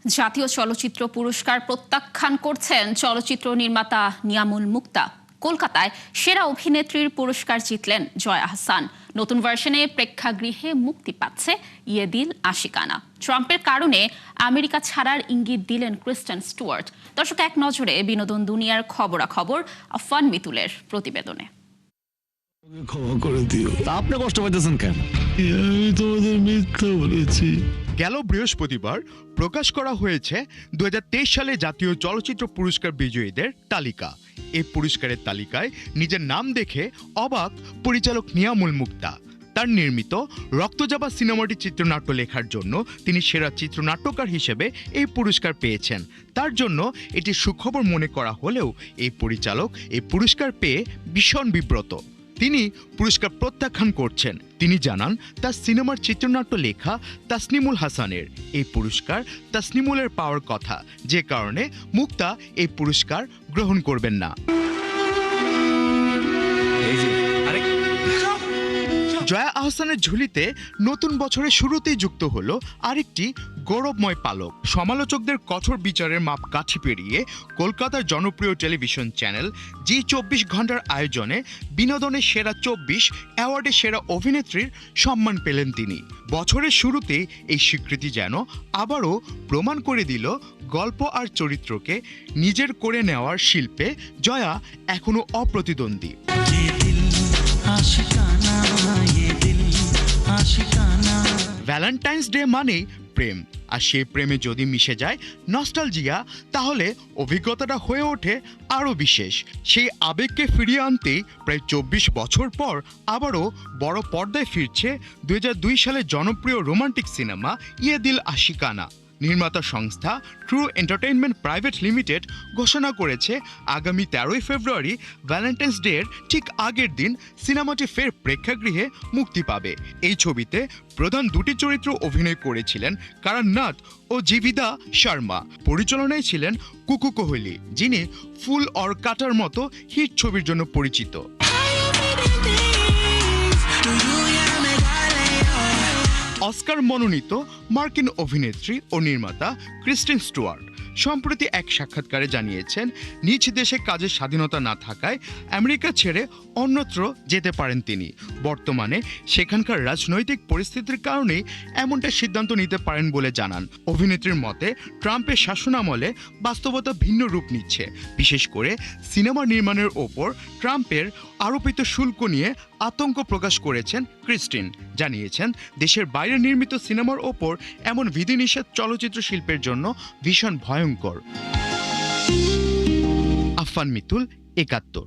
জাতীয় চলচ্চিত্র পুরস্কার প্রত্যাখ্যান করছেন চলচ্চিত্র নির্মাতা নিয়ামুল মুক্তা। কলকাতায় সেরা অভিনেত্রীর পুরস্কার জিতলেন জয়া আহসান। নতুন ভার্সনে প্রেক্ষাগৃহে মুক্তি পাচ্ছে ইয়ে দিল আশিকানা। ট্রাম্পের কারণে আমেরিকা ছাড়ার ইঙ্গিত দিলেন ক্রিস্টেন স্টুয়ার্ট। দর্শক, এক নজরে বিনোদন দুনিয়ার খবরাখবর আফফান মিতুলের প্রতিবেদনে। ক্ষমা করে দিও। আপনি কষ্ট পাইতেছেন কেন? আমি তোমাদের মিথ্যা বলেছি। গেল বৃহস্পতিবার প্রকাশ করা হয়েছে 2023 সালে জাতীয় চলচ্চিত্র পুরস্কার বিজয়ীদের তালিকা। এই পুরস্কারের তালিকায় নিজের নাম দেখে অবাক পরিচালক নিয়ামুল মুক্তা। তার নির্মিত রক্তজাবা সিনেমাটি চিত্রনাট্য লেখার জন্য তিনি সেরা চিত্রনাট্যকার হিসেবে এই পুরস্কার পেয়েছেন। তার জন্য এটি সুখবর মনে করা হলেও এই পরিচালক এই পুরস্কার পেয়ে ভীষণ বিব্রত। তিনি পুরস্কার প্রত্যাখ্যান করছেন। তিনি জানান তার সিনেমার চিত্রনাট্য লেখা তাসনিমুল হাসানের। এই পুরস্কার তাসনিমুলের পাওয়ার কথা, যে কারণে মুক্তা এই পুরস্কার গ্রহণ করবেন না। জয়া আহসানের ঝুলিতে নতুন বছরের শুরুতেই যুক্ত হলো আরেকটি গৌরবময় পালক। সমালোচকদের কঠোর বিচারের মাপকাঠি পেরিয়ে কলকাতার জনপ্রিয় টেলিভিশন চ্যানেল জি24 ঘন্টার আয়োজনে বিনোদনের সেরা 24 অ্যাওয়ার্ডে সেরা অভিনেত্রীর সম্মান পেলেন তিনি। বছরের শুরুতেই এই স্বীকৃতি যেন আবারও প্রমাণ করে দিল গল্প আর চরিত্রকে নিজের করে নেওয়ার শিল্পে জয়া এখনো অপ্রতিদ্বন্দ্বী। ভ্যালেন্টাইন্স ডে মানেই প্রেম, আর সেই প্রেমে যদি মিশে যায় নস্টালজিয়া, তাহলে অভিজ্ঞতাটা হয়ে ওঠে আরও বিশেষ। সেই আবেগকে ফিরিয়ে আনতেই প্রায় 24 বছর পর আবারও বড় পর্দায় ফিরছে 2002 সালে জনপ্রিয় রোমান্টিক সিনেমা ইয়ে দিল আশিকানা। নির্মাতা সংস্থা ট্রু এন্টারটেইনমেন্ট প্রাইভেট লিমিটেড ঘোষণা করেছে আগামী 13 ফেব্রুয়ারি ভ্যালেন্টাইন্স ডের ঠিক আগের দিন সিনেমাটি ফের প্রেক্ষাগৃহে মুক্তি পাবে। এই ছবিতে প্রধান দুটি চরিত্র অভিনয় করেছিলেন করণ নাথ ও জীবিতা শর্মা। পরিচালনায় ছিলেন কুকু কোহলি, যিনি ফুল অর কাটার মতো হিট ছবির জন্য পরিচিত। অস্কার মনোনীত মার্কিন অভিনেত্রী ও নির্মাতা ক্রিস্টেন স্টুয়ার্ট সম্প্রতি এক সাক্ষাৎকারে জানিয়েছেন, নিজ দেশে কাজের স্বাধীনতা না থাকায় আমেরিকা ছেড়ে অন্যত্র যেতে পারেন তিনি। বর্তমানে সেখানকার রাজনৈতিক পরিস্থিতির কারণেই এমনটা সিদ্ধান্ত নিতে পারেন বলে জানান। অভিনেত্রীর মতে, ট্রাম্পের শাসনামলে বাস্তবতা ভিন্ন রূপ নিচ্ছে। বিশেষ করে সিনেমা নির্মাণের ওপর ট্রাম্পের আরোপিত শুল্ক নিয়ে আতঙ্ক প্রকাশ করেছেন ক্রিস্টিন। জানিয়েছেন, দেশের বাইরে নির্মিত সিনেমার ওপর এমন বিধিনিষেধ চলচ্চিত্র শিল্পের জন্য ভীষণ ভয়ঙ্কর। আফফান মিতুল, ৭১।